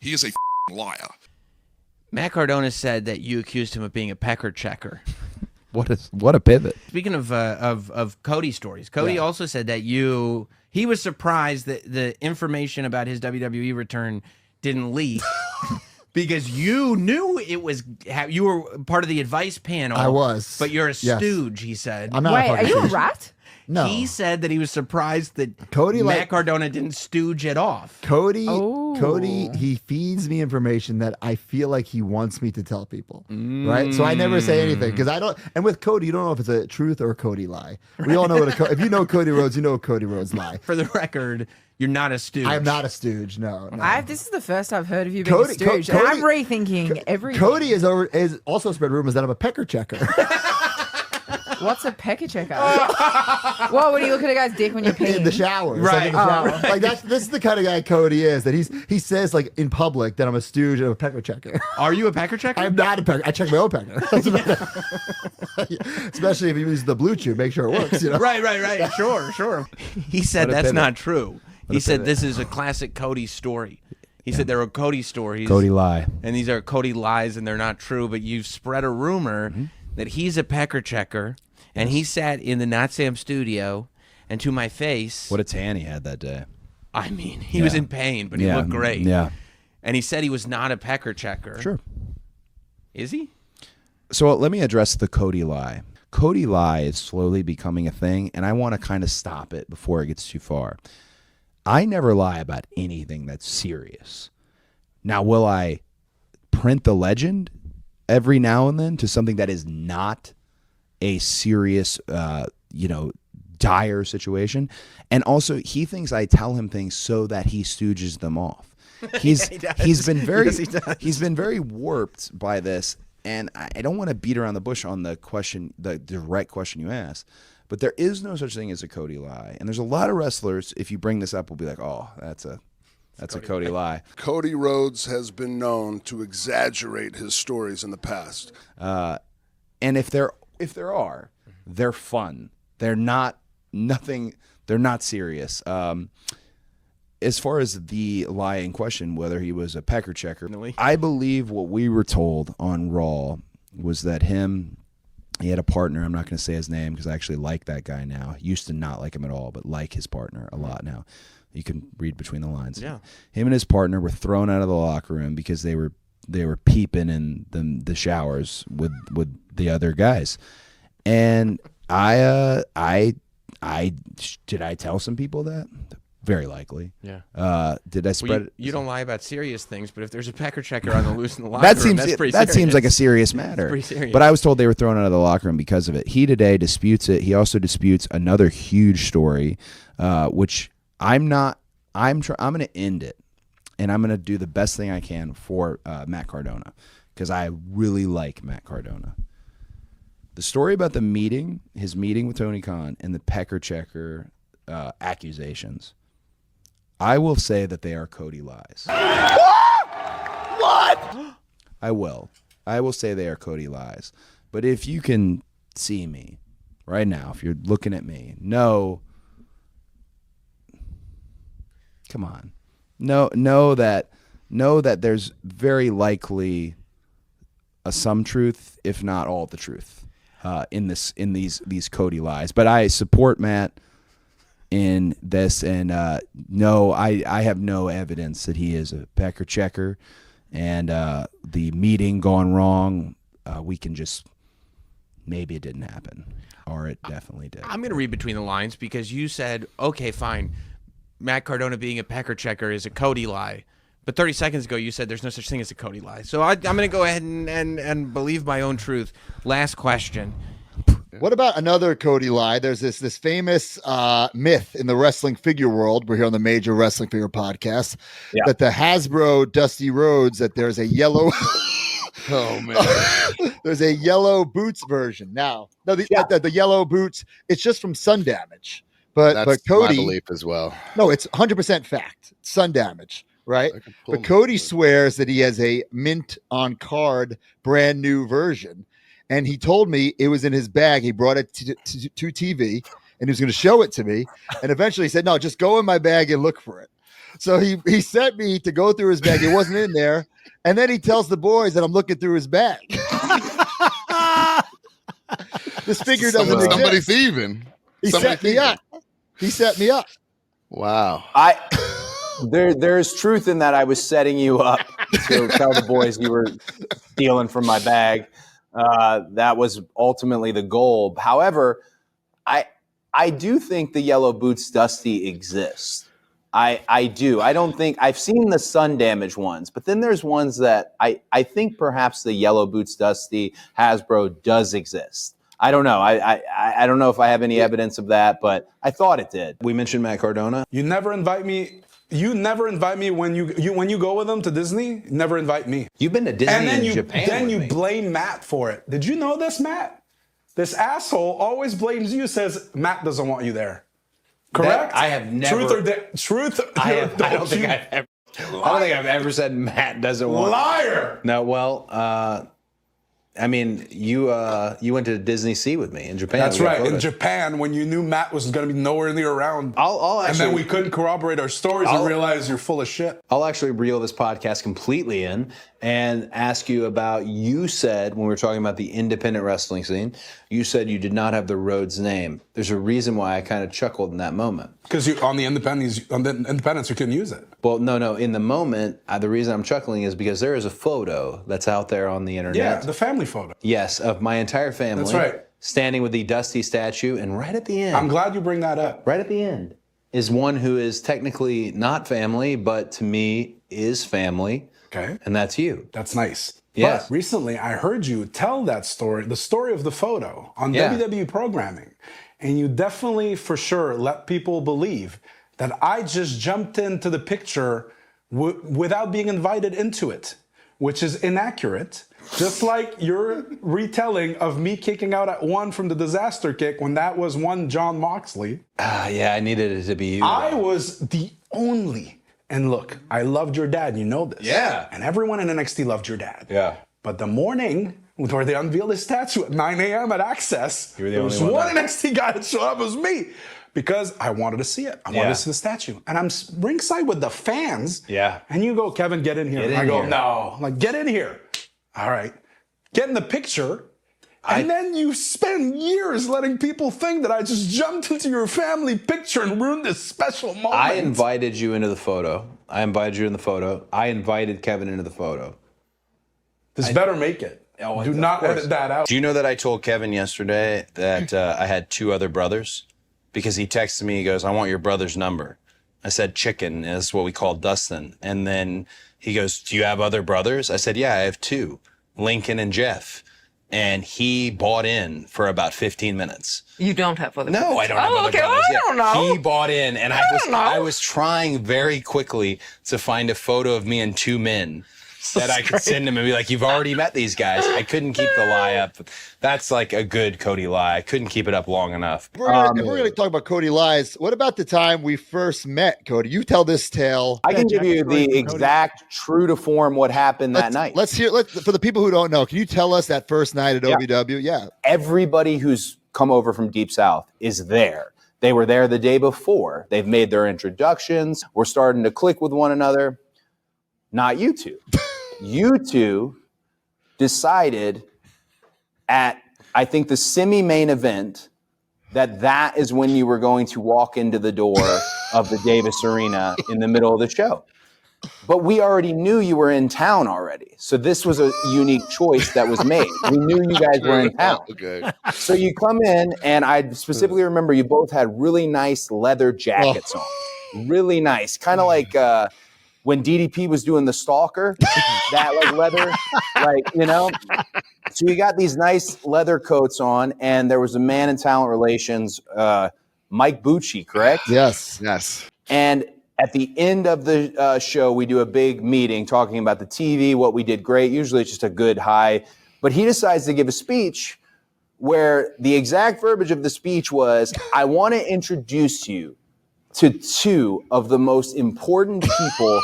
He is a liar. Matt Cardona said that you accused him of being a pecker checker. What a pivot. Speaking of Cody stories, Cody also said that he was surprised that the information about his WWE return didn't leak because you knew you were part of the advice panel. I was, but you're a stooge. He said. I'm not. Wait, are you a stooge. rat? No. He said that he was surprised that Cody, Matt Cardona didn't stooge it off. Cody, Oh. he feeds me information that I feel like he wants me to tell people, right? So I never say anything because I don't. And with Cody, you don't know if it's a truth or a Cody lie. We all know what if you know Cody Rhodes, you know a Cody Rhodes lie. For the record, you're not a stooge. I am not a stooge. No. This is the first I've heard of you being Cody- a stooge. Cody- and I'm rethinking everything. Cody is also spread rumors that I'm a pecker checker. What's a pecker checker? What, would you look at a guy's dick when you're peeing? In the shower, Right. in the shower. Like this is the kind of guy Cody is. That he says like in public that I'm a stooge and I'm a pecker checker. Are you a pecker checker? I'm not a pecker. I check my own pecker. That's about it. Especially if you use the blue chew, make sure it works. You know? Right. Sure. He said What a that's pivot. not true. He said pivot. this is a classic Cody story. He said there are Cody stories. Cody lie. And these are Cody lies and they're not true, but you've spread a rumor that he's a pecker checker and he sat in the Not Sam studio and to my face, What a tan he had that day. I mean, he was in pain, but he looked great. Yeah. And he said he was not a pecker checker. Sure. Is he? So let me address the Cody lie. Cody lie is slowly becoming a thing, and I want to kind of stop it before it gets too far. I never lie about anything that's serious. Now, will I print the legend every now and then to something that is not a serious, dire situation? And also, he thinks I tell him things so that he stooges them off. He's been very Yes, he does. he's been very warped by this, and I don't want to beat around the bush on the question, the direct question you asked. But there is no such thing as a Cody lie, and there's a lot of wrestlers. If you bring this up, will be like, "Oh, that's a Cody lie." Cody Rhodes has been known to exaggerate his stories in the past. And if there are, they're fun. They're not nothing. They're not serious. As far as the lie in question, whether he was a pecker checker, I believe what we were told on Raw was that he had a partner. I'm not going to say his name because I actually like that guy now. Used to not like him at all, but like his partner a lot now. You can read between the lines. Yeah. Him and his partner were thrown out of the locker room because they were peeping in the showers with the other guys. And I did I tell some people that? Very likely. Yeah. Did I spread it? You don't lie about serious things, but if there's a pecker checker on the loose in the locker That room, seems that's pretty that seems serious. like a serious matter. pretty serious. But I was told they were thrown out of the locker room because of it. He today disputes it. He also disputes another huge story, which I'm going to end it, and I'm going to do the best thing I can for Matt Cardona because I really like Matt Cardona. The story about his meeting with Tony Khan, and the pecker checker accusations. I will say that they are Cody lies. What? I will say they are Cody lies. But if you can see me right now, if you're looking at me, know that there's very likely some truth, if not all the truth, in these Cody lies. But I support Matt in this, and no, I have no evidence that he is a pecker checker, and the meeting gone wrong. We can just maybe it didn't happen, or it definitely did. I'm going to read between the lines because you said, okay, fine, Matt Cardona being a pecker checker is a Cody lie. But 30 seconds ago, you said there's no such thing as a Cody lie. So I'm going to go ahead and believe my own truth. Last question. What about another Cody lie? There's this famous myth in the wrestling figure world. We're here on the Major Wrestling Figure Podcast. Yeah. That the Hasbro Dusty Rhodes, that there's a yellow Oh, man. there's a yellow boots version. Now, no, the yellow boots, it's just from sun damage. But That's Cody, my belief as well. no, it's 100% fact. It's sun damage, right? I can pull But my Cody hood. swears that he has a mint on card, brand new version. And he told me it was in his bag. He brought it to TV and he was going to show it to me. And eventually he said, no, just go in my bag and look for it. So he sent me to go through his bag. It wasn't in there. And then he tells the boys that I'm looking through his bag. This figure doesn't exist. Somebody thieving. He set me up. He set me up. Wow. There's truth in that. I was setting you up to tell the boys you were stealing from my bag. That was ultimately the goal. However, I do think the Yellow Boots Dusty exists. I do. I don't think I've seen the sun damage ones, but then there's ones that I think perhaps the Yellow Boots Dusty Hasbro does exist. I don't know. I don't know if I have any evidence of that, but I thought it did. We mentioned Matt Cardona. You never invite me. You never invite me when you go with them to Disney. Never invite me. You've been to Disney And then in Japan. Then with you me. blame Matt for it. Did you know this, Matt? This asshole always blames you. Says Matt doesn't want you there. Correct? I have never. Truth or truth? I don't think I've ever said Matt doesn't want. Liar. No, well, I mean, you went to Disney Sea with me in Japan. That's We got right. In photos. Japan, when you knew Matt was going to be nowhere near around, I'll and actually, then we couldn't corroborate our stories and realize you're full of shit. I'll actually reel this podcast completely in and ask you about, you said when we were talking about the independent wrestling scene, you said you did not have the Rhodes name. There's a reason why I kind of chuckled in that moment. Because on the independence, you couldn't use it. Well, no. In the moment, the reason I'm chuckling is because there is a photo that's out there on the internet. Yeah, the family photo. Yes, of my entire family. That's right. Standing with the Dusty statue, and right at the end. I'm glad you bring that up. Right at the end is one who is technically not family, but to me is family. Okay. And that's you. That's nice. Yes. But recently I heard you tell that story, the story of the photo on Yeah. WWE programming. And you definitely, for sure, let people believe that I just jumped into the picture without being invited into it, which is inaccurate. Just like your retelling of me kicking out at one from the disaster kick when that was one John Moxley. Yeah, I needed it to be you. I was the only. And look, I loved your dad. You know this. Yeah. And everyone in NXT loved your dad. Yeah. But the morning where they unveiled his statue at 9 a.m. at Access, You were the there was only one one that- NXT guy that showed up. It was me. Because I wanted to see it. I wanted Yeah. to see the statue. And I'm ringside with the fans. Yeah. And you go, Kevin, get in here. Get And in I go, here. no. I'm like, get in here. All right. Get in the picture. And then you spend years letting people think that I just jumped into your family picture and ruined this special moment. I invited you into the photo. I invited you in the photo. I invited Kevin into the photo. This better make it. Oh, Do of not course. edit that out. Do you know that I told Kevin yesterday that I had two other brothers? Because he texted me, he goes, I want your brother's number. I said, Chicken is what we call Dustin. And then he goes, do you have other brothers? I said, yeah, I have two, Lincoln and Jeff. And he bought in for about 15 minutes. You don't have other. No, I don't have other okay, brothers. well, I don't know. He bought in, and I was trying very quickly to find a photo of me and two men that I could send him and be like, you've already met these guys. I couldn't keep the lie up. That's like a good Cody lie. I couldn't keep it up long enough. If we're going to talk about Cody lies, what about the time we first met, Cody? You tell this tale. I can give you the exact true to form what happened that night. Let's hear. For the people who don't know, can you tell us that first night at OVW? Yeah. Everybody who's come over from Deep South is there. They were there the day before. They've made their introductions. We're starting to click with one another. Not you two. You two decided at, I think, the semi-main event that is when you were going to walk into the door of the Davis Arena in the middle of the show. But we already knew you were in town already. So this was a unique choice that was made. We knew you guys were in town. Okay. So you come in, and I specifically remember you both had really nice leather jackets on. Really nice. Kind of like when DDP was doing the Stalker, that like leather, like, you know. So you got these nice leather coats on, and there was a man in talent relations, Mike Bucci, correct? Yes. Yes. And at the end of the show, we do a big meeting talking about the TV, what we did great. Usually it's just a good high. But he decides to give a speech where the exact verbiage of the speech was, I want to introduce you to two of the most important people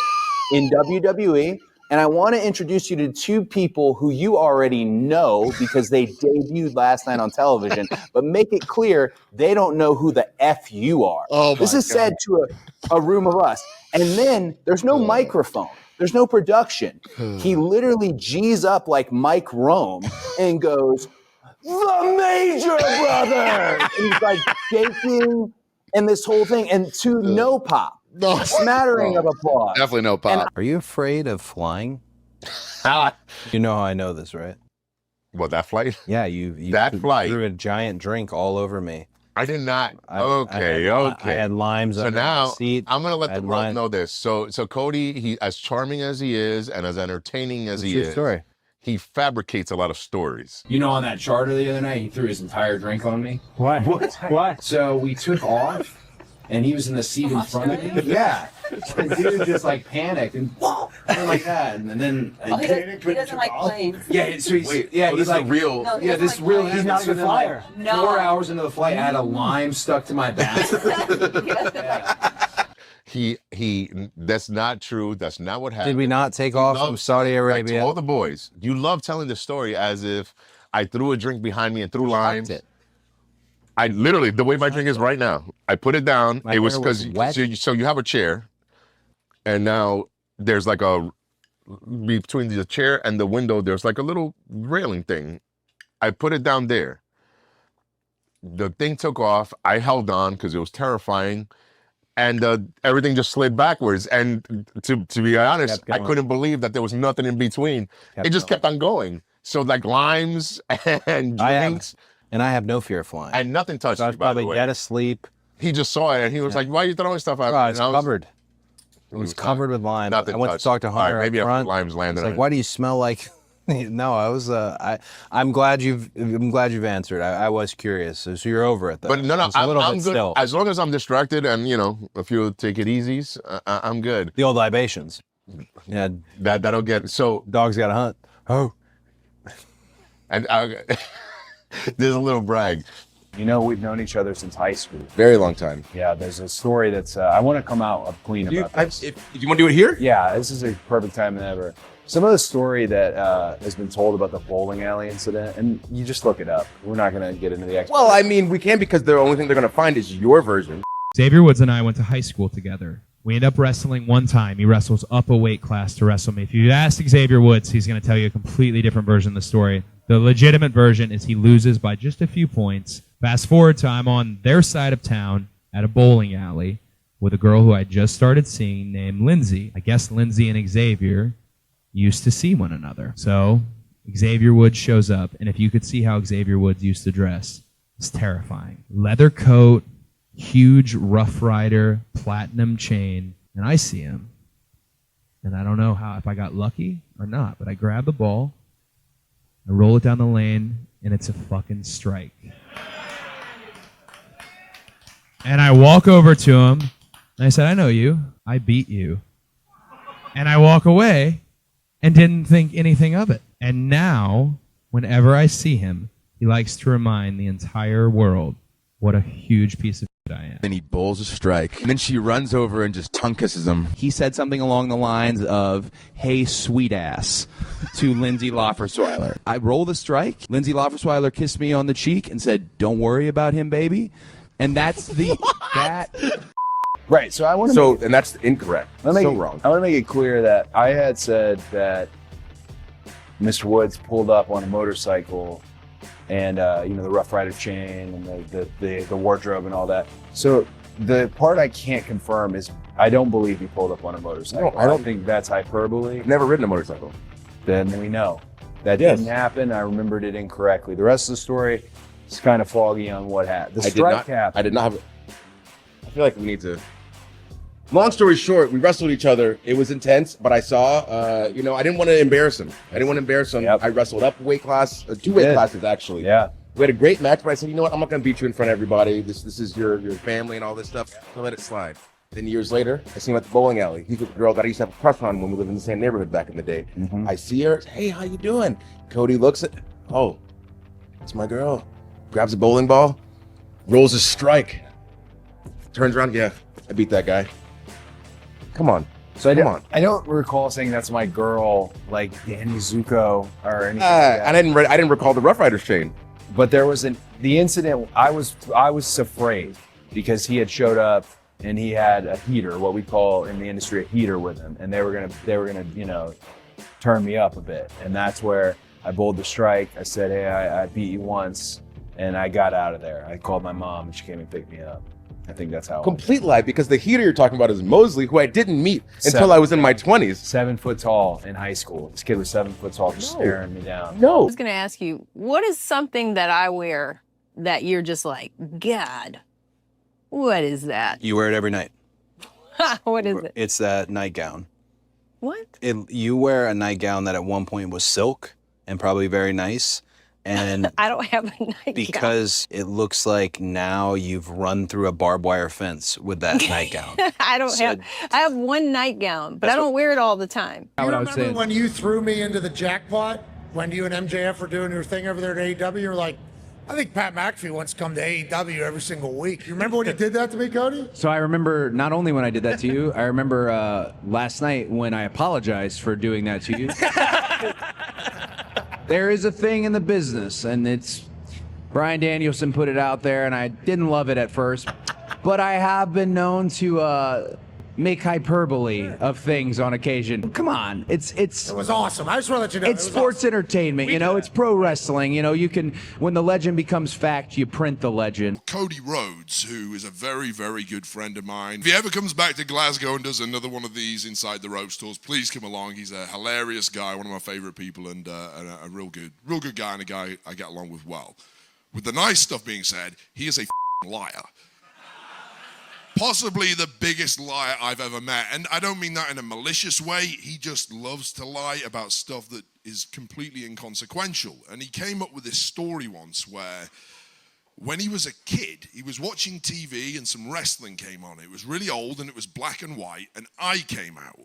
in WWE And I want to introduce you to two people who you already know because they debuted last night on television, but make it clear they don't know who the F you are. Oh, this my is said to a room of us. And then there's no microphone. There's no production. He literally G's up like Mike Rome and goes, "The Major Brother!" And he's like shaking and this whole thing. And to no pop. No. A smattering of applause. Definitely no pop. Are you afraid of flying? You know how I know this, right? Well, that flight? Yeah, you That flight. threw a giant drink all over me. I did not. I Okay. I had limes So under now the seat. I'm gonna let I the had world limes. know this. So Cody, he as charming as he is and as entertaining as he True is, story. he fabricates a lot of stories. You know, on that charter the other night, he threw his entire drink on me. What? What? So we took off, and he was in the seat in front of me. Yeah. And dude just like panicked and like that. And then he doesn't like planes. yeah, so he's Wait, yeah, oh, he's this is like real. No, he yeah, doesn't this like real. planes. He's not a good flyer. Like 4 hours into the flight, I had a lime stuck to my back. That's not true. That's not what happened. Did we not take off from Saudi Like, to Arabia? all the boys, you love telling the story as if I threw a drink behind me and threw limes. it. I literally, the way my drink is right now, I put it down. My it was hair because was wet. so you have a chair, and now there's like a between the chair and the window. There's like a little railing thing. I put it down there. The thing took off. I held on because it was terrifying, and everything just slid backwards. And to be honest, Kept I going. couldn't believe that there was nothing in between. Kept It just going. kept on going. So like limes and I have- drinks, And I have no fear of flying. and nothing touched So I me. was By the probably way, dead asleep. he just saw it and he was like, "Why are you throwing stuff out?" Oh, it's And I was- covered. It was covered with lime. Nothing I went touched. to talk to All right, Hunter maybe up after front. limes landed It's on like, it. why do you smell like? No, I was. I'm glad you've answered. I was curious. So you're over it though. But no, Just a little I'm bit good. still. As long as I'm distracted and a few take it easies, I'm good. The old libations. Yeah, That'll get so. dogs got to hunt. Oh, And there's a little brag. You know, we've known each other since high school. Very long time. Yeah, there's a story that's. I want to come out clean about this. If you want to do it here? Yeah, this is a perfect time than ever. Some of the story that has been told about the bowling alley incident, and you just look it up. We're not going to get into the explanation. Well, I mean, we can because the only thing they're going to find is your version. Xavier Woods and I went to high school together. We ended up wrestling one time. He wrestles up a weight class to wrestle me. If you ask Xavier Woods, he's going to tell you a completely different version of the story. The legitimate version is he loses by just a few points. Fast forward to I'm on their side of town at a bowling alley with a girl who I just started seeing named Lindsay. I guess Lindsay and Xavier used to see one another. So Xavier Woods shows up, and if you could see how Xavier Woods used to dress, it's terrifying. Leather coat, huge Rough Rider, platinum chain, and I see him. And I don't know if I got lucky or not, but I grab the ball, I roll it down the lane, and it's a fucking strike. And I walk over to him, and I said, I know you. I beat you. And I walk away and didn't think anything of it. And now, whenever I see him, he likes to remind the entire world what a huge piece of shit I am. Then he bowls a strike. And then she runs over and just tongue kisses him. He said something along the lines of, "Hey, sweet ass," to Lindsay Loffersweiler. I roll the strike. Lindsay Loffersweiler kissed me on the cheek and said, "Don't worry about him, baby." And that's the that. Right. So I want to. So, and that's incorrect. I want So to make, wrong. I want to make it clear that I had said that Mr. Woods pulled up on a motorcycle, and the Rough Rider chain and the wardrobe and all that. So the part I can't confirm is I don't believe he pulled up on a motorcycle. No, I don't- think that's hyperbole. Never ridden a motorcycle. Then we know that Yes. didn't happen. I remembered it incorrectly. The rest of the story is kind of foggy on what happened. The I strike happened. I did not have. I feel like we need to. Long story short, we wrestled each other. It was intense, but I saw, I didn't want to embarrass him. Yep. I wrestled up a weight class, two weight did. classes actually. Yeah. We had a great match, but I said, you know what? I'm not going to beat you in front of everybody. This is your family and all this stuff. So let it slide. Then years later, I see him at the bowling alley. He's with the girl that I used to have a crush on when we lived in the same neighborhood back in the day. Mhm. I see her. Hey, how you doing? Cody looks at, oh, it's my girl. Grabs a bowling ball, rolls a strike, turns around. Yeah, I beat that guy. Come on. So Come on. I don't recall saying that's my girl, like Danny Zuko or anything. like I that. didn't recall the Rough Riders chain. But there was the incident. I was afraid because he had showed up and he had a heater, what we call in the industry a heater, with him, and they were gonna turn me up a bit, and that's where I bowled the strike. I said, hey, I beat you once, and I got out of there. I called my mom and she came and picked me up. I think that's how. Complete lie, because the heater you're talking about is Mosley, who I didn't meet until I was in my 20s. 7 foot tall in high school. This kid was 7 foot tall, just staring me down. I No. was going to ask you, what is something that I wear that you're just like, God, what is that? You wear it every night. What is it? It's that nightgown. What? You wear a nightgown that at one point was silk and probably very nice. And I don't have a nightgown. because it looks like now you've run through a barbed wire fence with that nightgown. I have one nightgown, but I don't wear it all the time. You remember when you threw me into the jackpot when you and MJF were doing your thing over there at AEW? You were like, I think Pat McAfee wants to come to AEW every single week. You remember when you did that to me, Cody? So I remember not only when I did that to you, I remember last night when I apologized for doing that to you. There is a thing in the business, and it's Bryan Danielson put it out there, and I didn't love it at first, but I have been known to make hyperbole of things on occasion. Come on, it was awesome. I just want to let you know. It's sports entertainment, it's pro wrestling. You can, when the legend becomes fact, you print the legend. Cody Rhodes, who is a very, very good friend of mine. If he ever comes back to Glasgow and does another one of these Inside the Ropes tours, please come along. He's a hilarious guy, one of my favorite people, and a real good guy, and a guy I get along with well. With the nice stuff being said, he is a liar. Possibly the biggest liar I've ever met. And I don't mean that in a malicious way. He just loves to lie about stuff that is completely inconsequential. And he came up with this story once where when he was a kid, he was watching TV and some wrestling came on. It was really old and it was black and white, and I came out.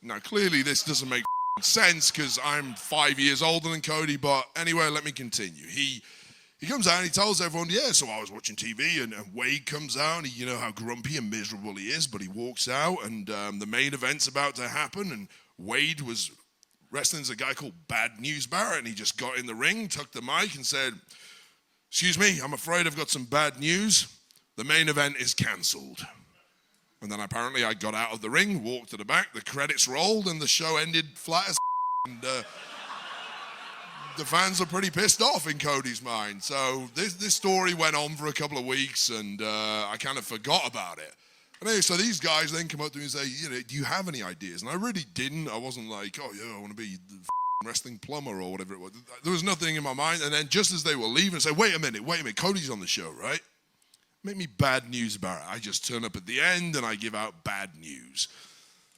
Now, clearly this doesn't make sense because I'm 5 years older than Cody, but anyway, let me continue. He comes out and he tells everyone, yeah, so I was watching TV and Wade comes out and you know how grumpy and miserable he is, but he walks out and the main event's about to happen and Wade was wrestling as a guy called Bad News Barrett, and he just got in the ring, took the mic and said, excuse me, I'm afraid I've got some bad news. The main event is canceled. And then apparently I got out of the ring, walked to the back, the credits rolled and the show ended flat as and the fans are pretty pissed off in Cody's mind. So this story went on for a couple of weeks, and I kind of forgot about it. And anyway, so these guys then come up to me and say, do you have any ideas? And I really didn't. I wasn't like, oh, yeah, I want to be the wrestling plumber or whatever it was. There was nothing in my mind. And then just as they were leaving, I said, wait a minute, Cody's on the show, right? Make me Bad News Barrett. I just turn up at the end and I give out bad news.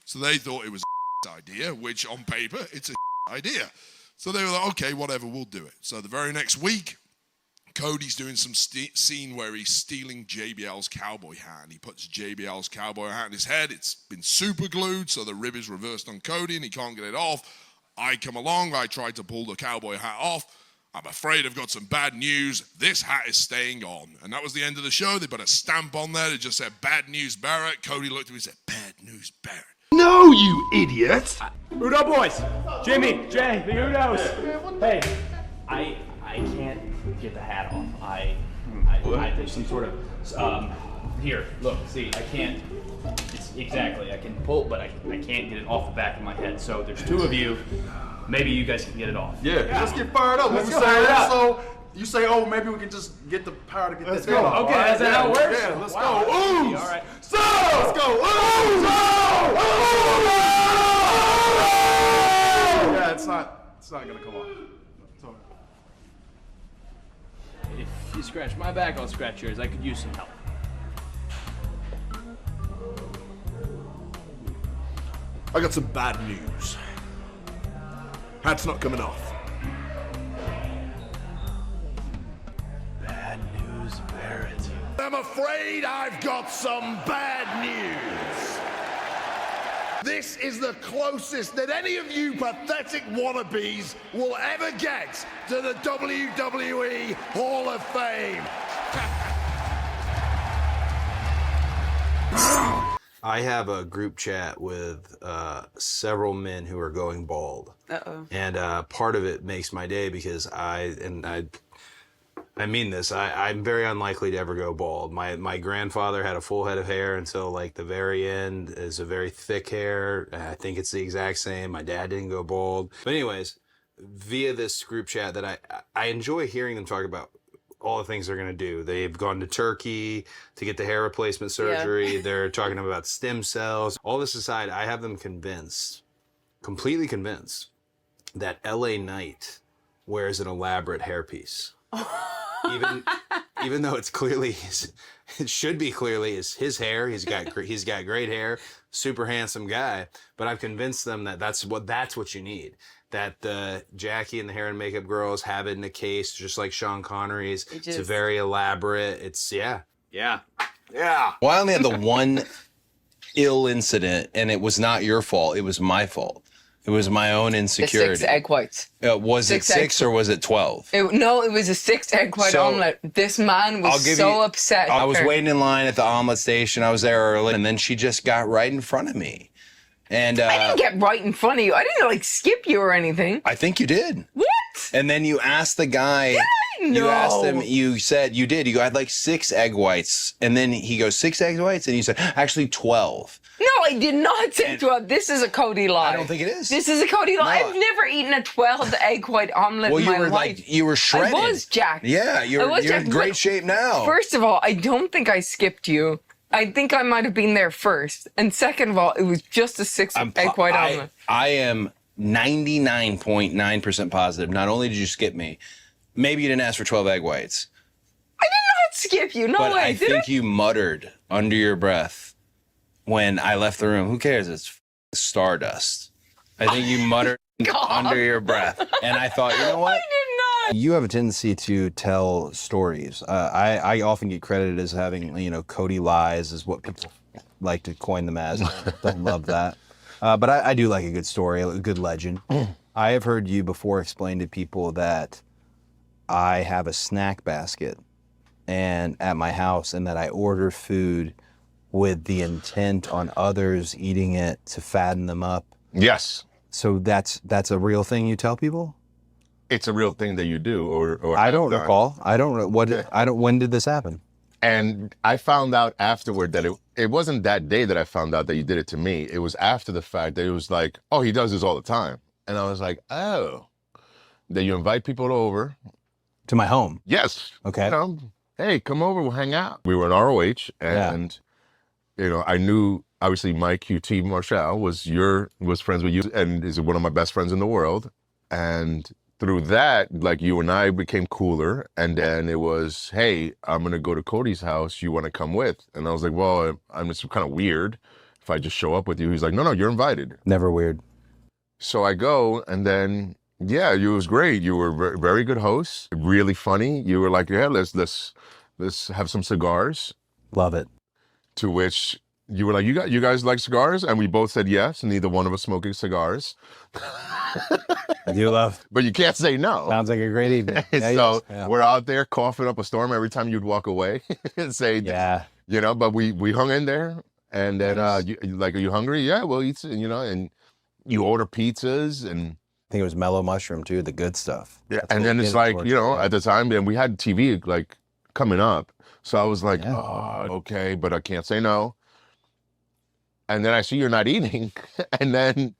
So they thought it was a idea, which on paper, it's a idea. So they were like, okay, whatever, we'll do it. So the very next week, Cody's doing some scene where he's stealing JBL's cowboy hat. And he puts JBL's cowboy hat in his head. It's been super glued, so the rib is reversed on Cody and he can't get it off. I come along, I try to pull the cowboy hat off. I'm afraid I've got some bad news. This hat is staying on. And that was the end of the show. They put a stamp on there that just said Bad News Barrett. Cody looked at me and said, Bad News Barrett. No, you idiot! Udo boys! Jimmy, Jay, the Udos! Hey, I can't get the hat off. I there's some sort of, here, look, see, I can't, I can pull, but I can't get it off the back of my head. So there's two of you, maybe you guys can get it off. Yeah, let's get fired up. Let's Let's get fired up. So you say, oh, maybe we can just get the power to get Let's this go. off. Okay, that's how it works? Yeah, let's Wow. go. Ooze! All right. So, let's go. Ooze! Yeah, it's not gonna come off. It's all right. If you scratch my back, I'll scratch yours. I could use some help. I got some bad news. Hat's not coming off. Bad news, Barrett. I'm afraid I've got some bad news. This is the closest that any of you pathetic wannabes will ever get to the WWE Hall of Fame. I have a group chat with several men who are going bald. Uh-oh. And part of it makes my day because I mean this. I'm very unlikely to ever go bald. My grandfather had a full head of hair until like the very end. Is a very thick hair. I think it's the exact same. My dad didn't go bald. But anyways, via this group chat that I enjoy hearing them talk about all the things they're going to do. They've gone to Turkey to get the hair replacement surgery. Yeah. They're talking about stem cells. All this aside, I have them completely convinced, that LA Knight wears an elaborate hairpiece. Even though it's clearly it should be clearly his hair. He's got great hair, super handsome guy. But I've convinced them that that's what you need. That the Jackie and the hair and makeup girls have it in a case, just like Sean Connery's. It's very elaborate. It's yeah. Well, I only had the one ill incident, and it was not your fault. It was my fault. It was my own insecurity. The 6 egg whites. Was it 6 or was it 12? No, it was a 6 egg white omelet. This man was so upset. I was waiting in line at the omelet station. I was there early, and then she just got right in front of me. And I didn't get right in front of you. I didn't like skip you or anything. I think you did. What? And then you asked the guy. No. You asked him. You said you did. You go, I'd like 6 egg whites, and then he goes 6 egg whites, and you said actually 12. No, I did not say 12. This is a Cody lie. I don't think it is. This is a Cody lie. No. I've never eaten a 12 egg white omelet in my life. You were shredded. I was jacked. Yeah, you're in great shape now. First of all, I don't think I skipped you. I think I might have been there first. And second of all, it was just a 6 egg white omelet. I am 99.9% positive. Not only did you skip me, maybe you didn't ask for 12 egg whites. I did not skip you. No way. I think you muttered under your breath when I left the room. Who cares? It's stardust. I think you muttered under your breath. And I thought, you know what? I did not. You have a tendency to tell stories. I often get credited as having, Cody lies is what people like to coin them as. I love that. But I do like a good story, a good legend. I have heard you before explain to people that I have a snack basket and at my house, and that I order food with the intent on others eating it to fatten them up. Yes. So that's a real thing you tell people? It's a real thing that you do, or I don't recall. I don't know when did this happen? And I found out afterward that it wasn't that day that I found out that you did it to me. It was after the fact that it was like, oh, he does this all the time. And I was like, oh, that you invite people over. To my home? Yes. Okay. Hey, come over, we'll hang out. We were in ROH, and I knew obviously Mike QT Marshall was friends with you and is one of my best friends in the world. And through that, like, you and I became cooler. And then it was, hey, I'm going to go to Cody's house. You want to come with? And I was like, well, I'm just kind of weird if I just show up with you. He's like, no, you're invited. Never weird. So I go, and then, yeah, it was great. You were very good host, really funny. You were like, yeah, let's have some cigars. Love it. To which you were like, you guys like cigars? And we both said yes. Neither one of us smoking cigars. You love. But you can't say no. Sounds like a great evening. So we're out there coughing up a storm every time you'd walk away and say, yeah, but we hung in there. And then, are you hungry? Yeah, we'll eat, and you order pizzas. And I think it was mellow mushroom too, the good stuff. Yeah. And then it's like, at the time, and we had TV like coming up. So I was like, oh, okay, but I can't say no. And then I see you're not eating. And then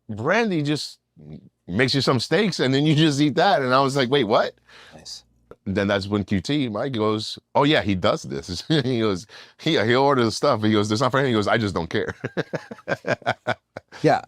Brandy just makes you some steaks, and then you just eat that. And I was like, wait, what? Nice. Then that's when QT, Mike goes, oh yeah, he does this. He goes, he'll order the stuff. He goes, it's not for him. He goes, I just don't care. Yeah.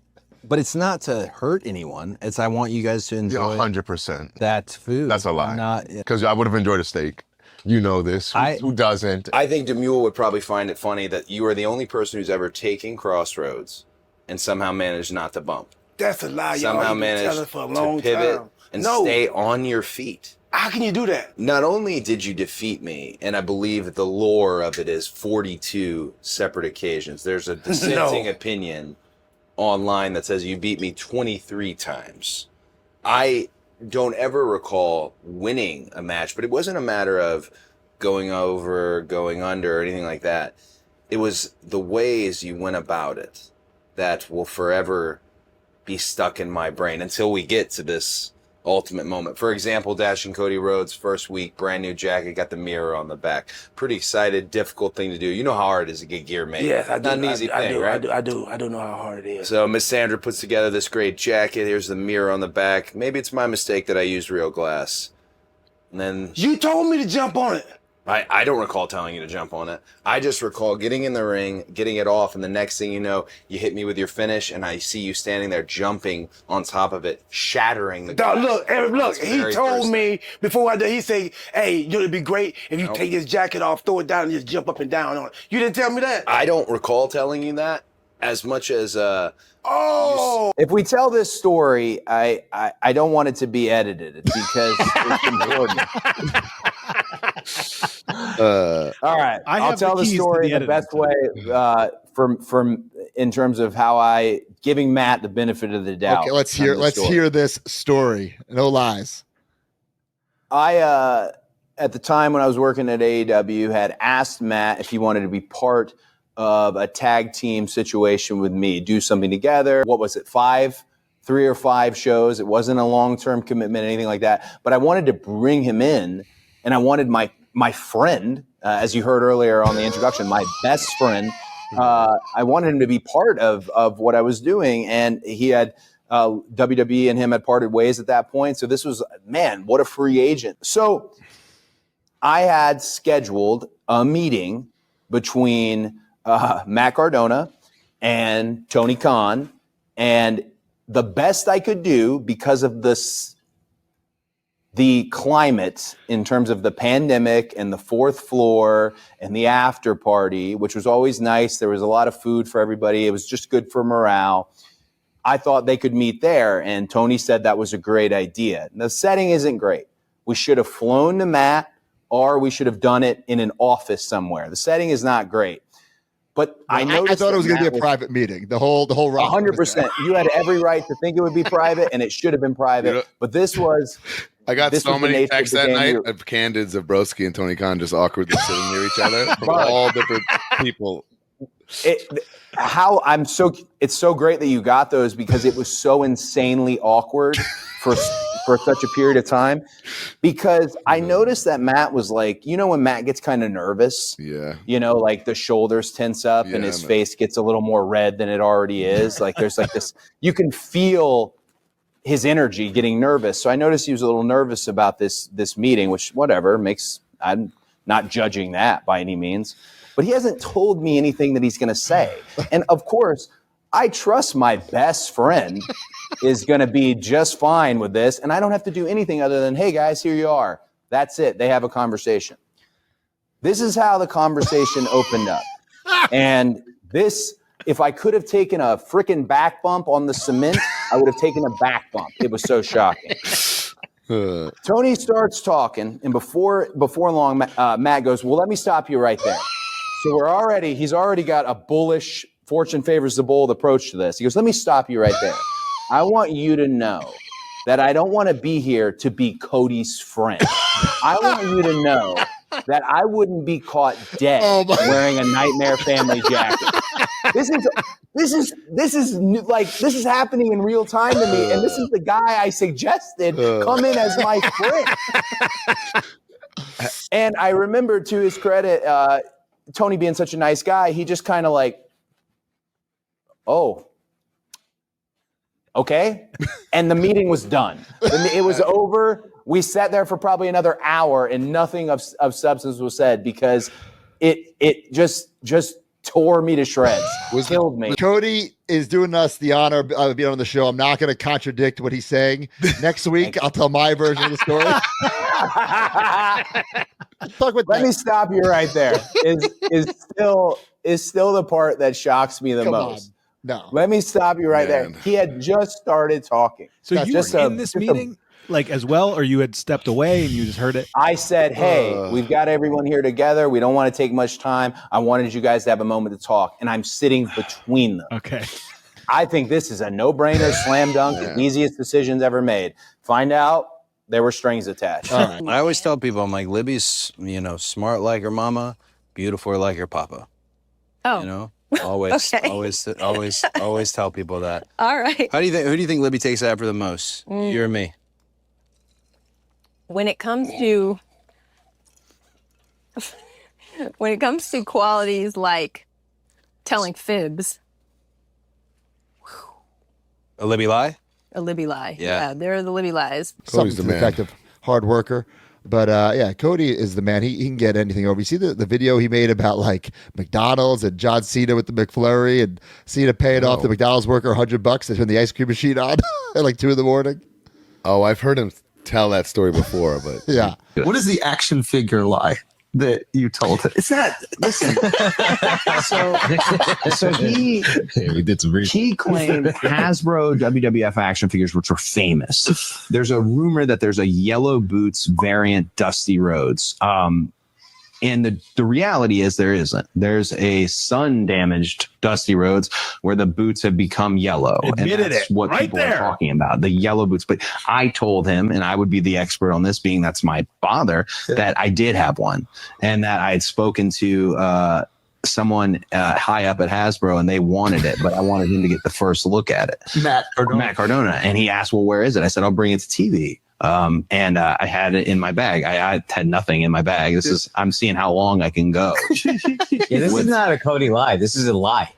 But it's not to hurt anyone. It's I want you guys to enjoy 100%. that food. That's a lie. Because I would have enjoyed a steak. You know this. Who doesn't? I think Demule would probably find it funny that you are the only person who's ever taken Crossroads and somehow managed not to bump. That's a lie. Somehow managed to pivot and stay on your feet. How can you do that? Not only did you defeat me, and I believe that the lore of it is 42 separate occasions. There's a dissenting opinion online that says you beat me 23 times. I don't ever recall winning a match, but it wasn't a matter of going over, going under, or anything like that. it was the ways you went about it that will forever be stuck in my brain until we get to this ultimate moment. For example, Dashing Cody Rhodes, first week, brand new jacket, got the mirror on the back. Pretty excited, difficult thing to do. You know how hard it is to get gear made. Yes, I do. Not an easy thing, right? I do know how hard it is. So Miss Sandra puts together this great jacket. Here's the mirror on the back. Maybe it's my mistake that I used real glass. And then You told me to jump on it. I don't recall telling you to jump on it. I just recall getting in the ring, getting it off, and the next thing you know, you hit me with your finish, and I see you standing there jumping on top of it, shattering the glass. Look, Eric, look, That's he very told thirsty. me before I did, he said, hey, you know, it'd be great if you take this jacket off, throw it down, and just jump up and down on it. You didn't tell me that. I don't recall telling you that as much as Oh! If we tell this story, I don't want it to be edited because it's important. All right, I I'll have the tell the keys to story the the best way from in terms of how I giving Matt the benefit of the doubt. Okay, let's hear this story. No lies. I at the time when I was working at AEW had asked Matt if he wanted to be part of a tag team situation with me, do something together. What was it? 3 or 5 shows. It wasn't a long-term commitment, anything like that. But I wanted to bring him in, and I wanted my friend, as you heard earlier on the introduction, my best friend. I wanted him to be part of what I was doing, and he had WWE and him had parted ways at that point. So this was, man, what a free agent. So I had scheduled a meeting between Matt Cardona and Tony Khan, and the best I could do because of the climate in terms of the pandemic and the fourth floor and the after party, which was always nice. There was a lot of food for everybody. It was just good for morale. I thought they could meet there, and Tony said that was a great idea. The setting isn't great. We should have flown to Matt, or we should have done it in an office somewhere. The setting is not great. But I thought it was going to be a private meeting. The whole roster. 100%. You had every right to think it would be private, and it should have been private. But this was. I got this so was the many nature texts of the that game. night of Candid, Zabrowski, and Tony Khan just awkwardly sitting near each other from all different people. It's so great that you got those because it was so insanely awkward for such a period of time, because I noticed that Matt was like, you know, when Matt gets kind of nervous, like the shoulders tense up and his face gets a little more red than it already is. Like there's like this, you can feel his energy getting nervous. So I noticed he was a little nervous about this meeting, which I'm not judging that by any means, but he hasn't told me anything that he's going to say. And of course, I trust my best friend is going to be just fine with this. And I don't have to do anything other than, hey guys, here you are. That's it. They have a conversation. This is how the conversation opened up. And this, if I could have taken a freaking back bump on the cement, I would have taken a back bump. It was so shocking. Tony starts talking, and before long, Matt goes, well, let me stop you right there. So he's already got a bullish fortune favors the bold approach to this. He goes, let me stop you right there. I want you to know that I don't want to be here to be Cody's friend. I want you to know that I wouldn't be caught dead wearing a Nightmare Family jacket. This is happening in real time to me, and this is the guy I suggested come in as my friend. And I remember, to his credit, Tony being such a nice guy, he just kind of like, oh, okay. And the meeting was done. It was over. We sat there for probably another hour and nothing of substance was said because it just tore me to shreds. Killed me. Cody is doing us the honor of being on the show. I'm not going to contradict what he's saying. Next week, I'll tell my version of the story. Let me stop you right there. Is still the part that shocks me the most. No. Let me stop you right there. He had just started talking. So you were in this meeting as well, or you had stepped away and you just heard it? I said, hey, we've got everyone here together. We don't want to take much time. I wanted you guys to have a moment to talk, and I'm sitting between them. Okay. I think this is a no-brainer, slam dunk, the easiest decisions ever made. Find out there were strings attached. All right. I always tell people, I'm like, Libby's, smart like her mama, beautiful like her papa. Oh. You know, always, Okay. always tell people that. All right. Who do you think Libby takes after the most? You or me? When it comes to qualities like telling fibs, A Libby lie? a Libby lie. Yeah. They're the Libby lies. Something to the effect of hard worker. But yeah, Cody is the man. He can get anything over. You see the video he made about like McDonald's and John Cena with the McFlurry and Cena paying off the McDonald's worker $100 to turn the ice cream machine on at like 2 a.m. Oh, I've heard him tell that story before, but yeah. What is the action figure lie that you told it? It's not. Listen. so he we did some research. He claimed Hasbro WWF action figures, which were famous. There's a rumor that there's a Yellow Boots variant Dusty Rhodes. And the reality is there isn't. There's a sun damaged Dusty Rhodes where the boots have become yellow. Admitted and that's it. what Right people there. are talking about, the yellow boots. But I told him, and I would be the expert on this, being that's my father, that I did have one and that I had spoken to someone high up at Hasbro and they wanted it, but I wanted him to get the first look at it. Matt Cardona. And he asked, well, where is it? I said, I'll bring it to TV. And I had it in my bag. I had nothing in my bag. I'm seeing how long I can go. Yeah, this is not a Cody lie. This is a lie.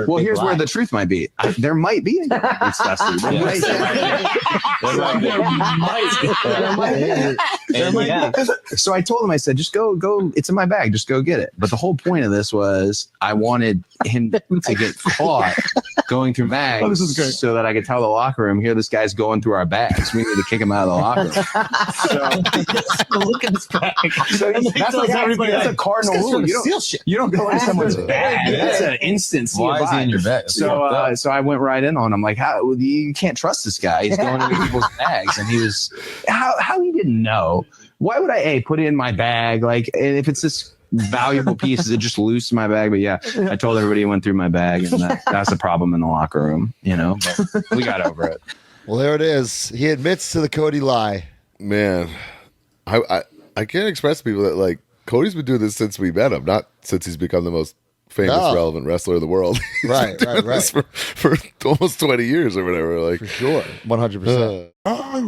Well, here's where the truth might be. There might be a Yellow Boots Dusty. There might be. So I told him, I said, just go. It's in my bag. Just go get it. But the whole point of this was I wanted him to get caught going through bags Oh, this is great. so that I could tell the locker room, here, this guy's going through our bags. We need to kick him out of the locker room. Look at this bag. So that's a cardinal rule. You don't go into someone's bag. That's an instant see Why a is he buy. in your bag? So I went right in on him. Like, how you can't trust this guy. He's going into people's bags, and he was how he didn't know. Why would I put it in my bag? Like, and if it's this valuable piece, is it just loose in my bag? But yeah, I told everybody it went through my bag, and that's a problem in the locker room. You know, but we got over it. Well, there it is. He admits to the Cody lie. man, I can't express to people that like Cody's been doing this since we met him, not since he's become the most famous, relevant wrestler in the world. He's Right, been doing right, this for almost 20 years or whatever. Like, For sure. 100%.